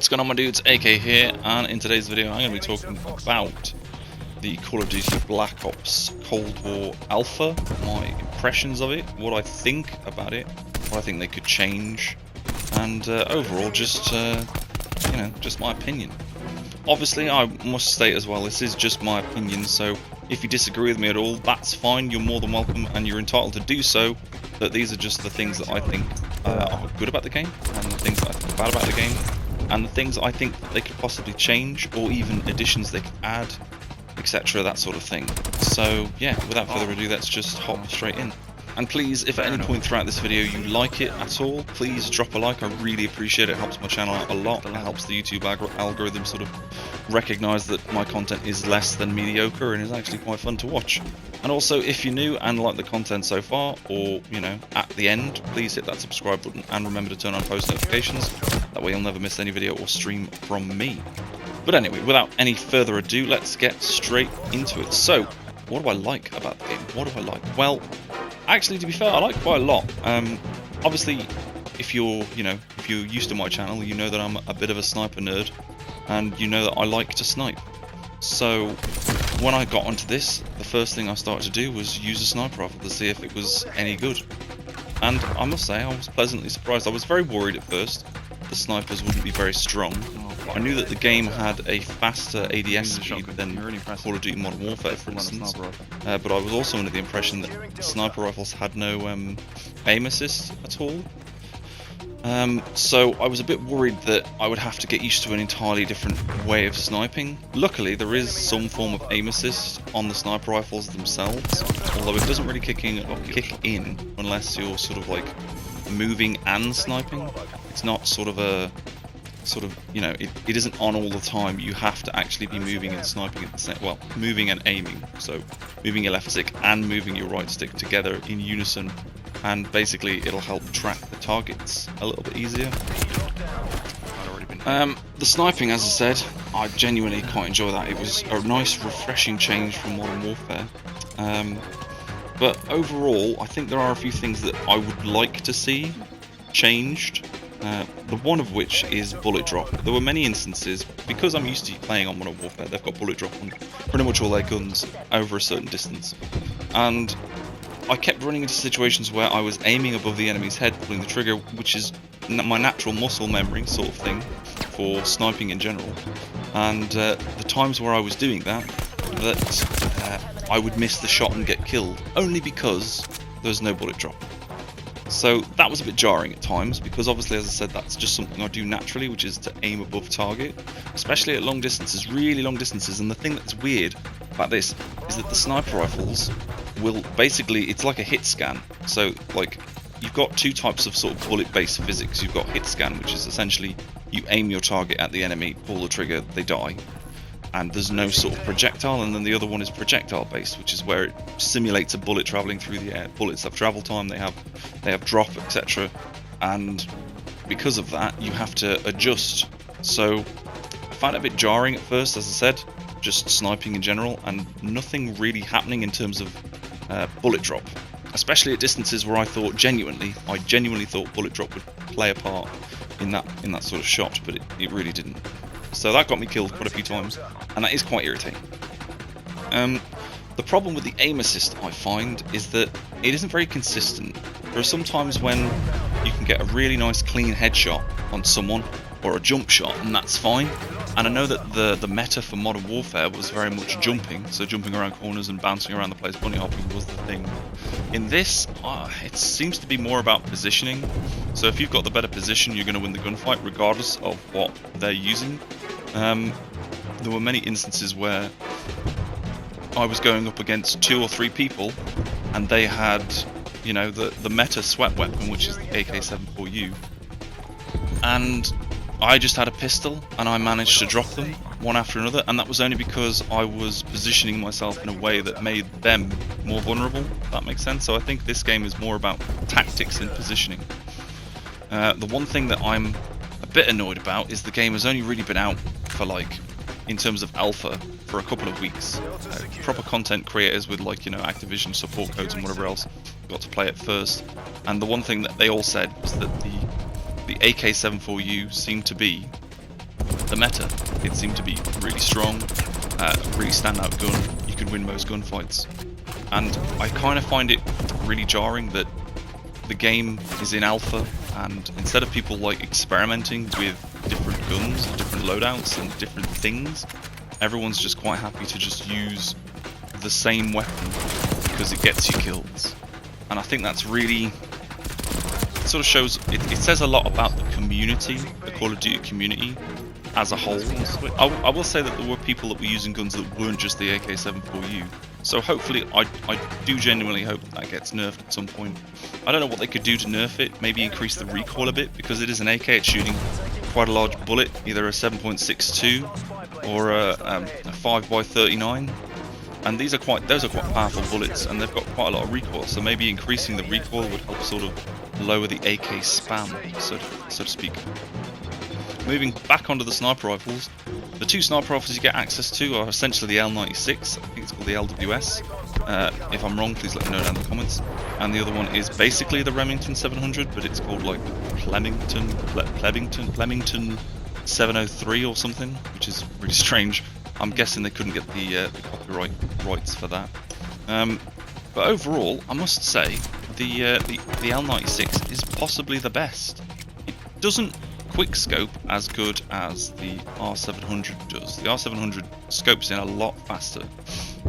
What's going on, my dudes? AK here, and in today's video I'm going to be talking about the Call of Duty Black Ops Cold War Alpha, my impressions of it, what I think about it, what I think they could change, and overall just just my opinion. Obviously, I must state as well, this is just my opinion, so if you disagree with me at all, that's fine, you're more than welcome and you're entitled to do so, but these are just the things that I think are good about the game, and the things that I think are bad about the game, and the things I think that they could possibly change, or even additions they could add, etc., that sort of thing. So yeah, without further ado, let's just hop straight in. And please, if at any point throughout this video you like it at all, please drop a like. I really appreciate it. It helps my channel out a lot. It helps the YouTube algorithm sort of recognise that my content is less than mediocre and is actually quite fun to watch. And also, if you're new and like the content so far, or at the end, please hit that subscribe button and remember to turn on post notifications. That way you'll never miss any video or stream from me. But anyway, without any further ado, let's get straight into it. So, what do I like about the game? What do I like? Well, actually, to be fair, I like quite a lot. Obviously, if you're used to my channel, you know that I'm a bit of a sniper nerd, and you know that I like to snipe. So, when I got onto this, the first thing I started to do was use a sniper rifle to see if it was any good. And I must say, I was pleasantly surprised. I was very worried at first the snipers wouldn't be very strong. I knew that the game had a faster ADS speed than Call of Duty Modern Warfare, for instance, but I was also under the impression that sniper rifles had no aim assist at all. So I was a bit worried that I would have to get used to an entirely different way of sniping. Luckily, there is some form of aim assist on the sniper rifles themselves, although it doesn't really kick in unless you're sort of like moving and sniping. It's not sort of it isn't on all the time. You have to actually be moving and sniping at the same, well, moving and aiming. So moving your left stick and moving your right stick together in unison, and basically it'll help track the targets a little bit easier. The sniping, as I said, I genuinely quite enjoy that. It was a nice, refreshing change from Modern Warfare. But overall, I think there are a few things that I would like to see changed. The one of which is bullet drop. There were many instances, because I'm used to playing on Modern Warfare, they've got bullet drop on pretty much all their guns over a certain distance. And I kept running into situations where I was aiming above the enemy's head, pulling the trigger, which is my natural muscle memory sort of thing for sniping in general. And the times where I was doing that, I would miss the shot and get killed, only because there was no bullet drop. So that was a bit jarring at times, because obviously, as I said, that's just something I do naturally, which is to aim above target, especially at long distances, really long distances. And the thing that's weird about this is that the sniper rifles will basically, it's like a hit scan. So like, you've got two types of sort of bullet based physics. You've got hit scan, which is essentially you aim your target at the enemy, pull the trigger, they die, and there's no sort of projectile. And then the other one is projectile based, which is where it simulates a bullet traveling through the air. Bullets have travel time, they have drop, etc. And because of that, you have to adjust. So I found it a bit jarring at first, as I said, just sniping in general, and nothing really happening in terms of bullet drop, especially at distances where I genuinely thought bullet drop would play a part in that sort of shot, but it really didn't. So that got me killed quite a few times, and that is quite irritating. The problem with the aim assist, I find, is that it isn't very consistent. There are some times when you can get a really nice clean headshot on someone, or a jump shot, and that's fine. And I know that the meta for Modern Warfare was very much jumping, so jumping around corners and bouncing around the place, bunny hopping was the thing. In this, it seems to be more about positioning. So if you've got the better position, you're going to win the gunfight, regardless of what they're using. There were many instances where I was going up against 2 or 3 people, and they had, the meta sweat weapon, which is the AK-74U, and I just had a pistol, and I managed to drop them one after another, and that was only because I was positioning myself in a way that made them more vulnerable, if that makes sense. So I think this game is more about tactics and positioning. The one thing that I'm a bit annoyed about is the game has only really been out for, in terms of alpha, for a couple of weeks. Proper content creators with Activision support codes and whatever else got to play it first, and the one thing that they all said was that the AK-74U seemed to be the meta. It seemed to be really strong, really standout gun. You could win most gunfights. And I kind of find it really jarring that the game is in alpha, and instead of people like experimenting with different guns, different loadouts and different things, everyone's just quite happy to just use the same weapon because it gets you kills. And I think that's really, it sort of shows, it says a lot about the community, the Call of Duty community as a whole. I will say that there were people that were using guns that weren't just the AK-74U. So hopefully, I do genuinely hope that gets nerfed at some point. I don't know what they could do to nerf it, maybe increase the recoil a bit, because it is an AK, it's shooting quite a large bullet, either a 7.62 or a 5x39. And those are quite powerful bullets, and they've got quite a lot of recoil, so maybe increasing the recoil would help sort of lower the AK spam, so to speak. Moving back onto the sniper rifles, the two sniper rifles you get access to are essentially the L96, I think it's called the LWS. If I'm wrong, please let me know down in the comments. And the other one is basically the Remington 700, but it's called like Flemington 703 or something, which is really strange. I'm guessing they couldn't get the copyright rights for that. But overall, I must say the L96 is possibly the best. It doesn't quick scope as good as the R700 does. The R700 scopes in a lot faster,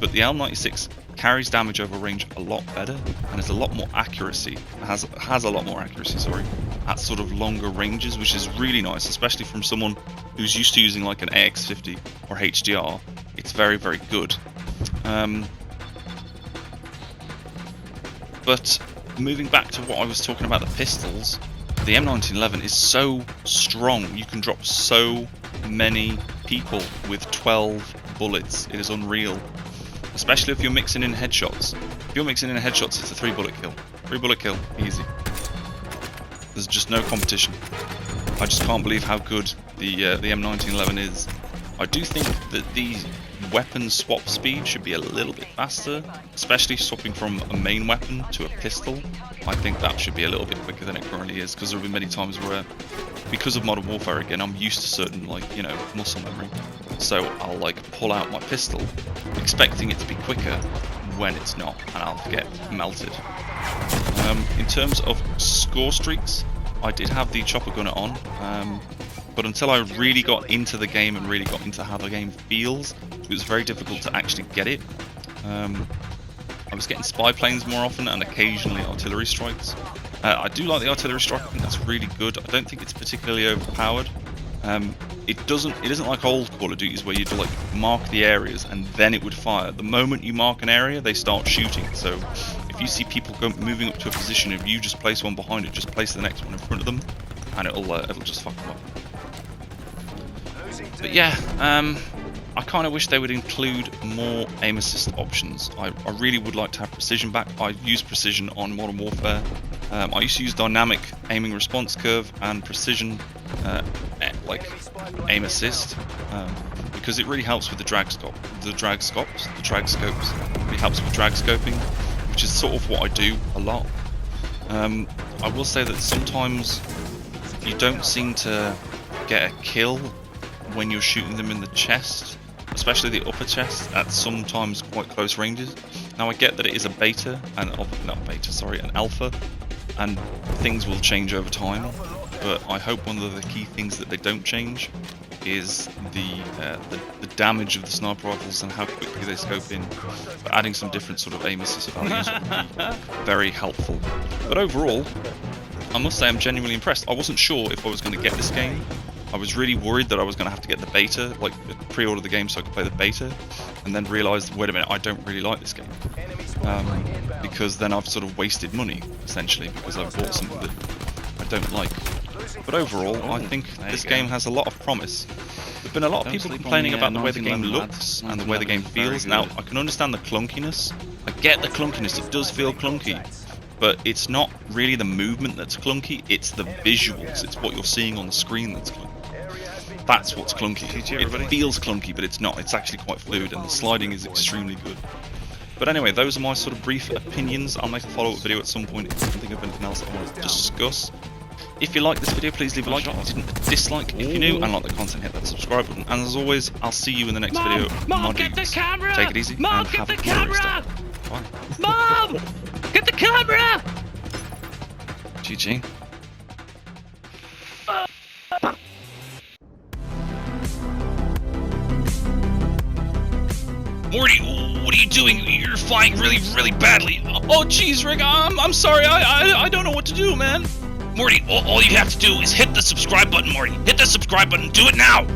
but the L96 carries damage over range a lot better and has a lot more accuracy. Has a lot more accuracy, sorry, at sort of longer ranges, which is really nice, especially from someone who's used to using like an AX50 or HDR. It's very, very good. But moving back to what I was talking about, the pistols, the M1911 is so strong. You can drop so many people with 12 bullets. It is unreal. Especially if you're mixing in headshots. If you're mixing in headshots, it's a 3-bullet kill. 3-bullet kill, easy. There's just no competition. I just can't believe how good the M1911 is. I do think that the weapon swap speed should be a little bit faster, especially swapping from a main weapon to a pistol. I think that should be a little bit quicker than it currently is, because there have been many times where, because of Modern Warfare again, I'm used to certain, like, you know, muscle memory. So I'll like pull out my pistol, expecting it to be quicker when it's not, and I'll get melted. In terms of score streaks, I did have the chopper gunner on, but until I really got into the game and really got into how the game feels, it was very difficult to actually get it. I was getting spy planes more often and occasionally artillery strikes. I do like the artillery strike, I think that's really good. I don't think it's particularly overpowered. It isn't like old Call of Duties where you'd like mark the areas and then it would fire. The moment you mark an area, they start shooting. So if you see people moving up to a position, if you just place one behind it, just place the next one in front of them, and it'll just fuck them up. But yeah, I kind of wish they would include more aim assist options. I really would like to have precision back. I use precision on Modern Warfare. I used to use dynamic aiming response curve and precision like aim assist because it really helps with the drag scopes. It really helps with drag scoping, which is sort of what I do a lot. I will say that sometimes you don't seem to get a kill when you're shooting them in the chest, especially the upper chest at sometimes quite close ranges. Now I get that it is a beta, and an alpha, and things will change over time, but I hope one of the key things that they don't change is the damage of the sniper rifles and how quickly they scope in. But adding some different sort of aim assist values would be very helpful. But overall, I must say I'm genuinely impressed. I wasn't sure if I was going to get this game. I was really worried that I was going to have to get the beta, like pre-order the game so I could play the beta, and then realised, wait a minute, I don't really like this game. Because then I've sort of wasted money, essentially, because I've bought something that I don't like. But overall, I think this game has a lot of promise. There've been a lot of people complaining about the way the game looks and the way the game feels. Now, I can understand the clunkiness. I get the clunkiness, it does feel clunky. But it's not really the movement that's clunky, it's the visuals, it's what you're seeing on the screen that's clunky. That's what's clunky. It feels clunky, but it's not. It's actually quite fluid, and the sliding is extremely good. But anyway, those are my sort of brief opinions. I'll make a follow-up video at some point if I can think of anything else I want to discuss. If you like this video, please leave a like. If you didn't, a dislike. If you're new and like the content, hit that subscribe button. And as always, I'll see you in the next video. Mom, get the camera! Take it easy Mom, and get have the a glorious camera! day. Bye. Mom! Get the camera! GG. Morty, what are you doing? You're flying really, really badly. Oh, jeez, Rick, I'm sorry. I don't know what to do, man. Morty, all you have to do is hit the subscribe button, Morty. Hit the subscribe button. Do it now.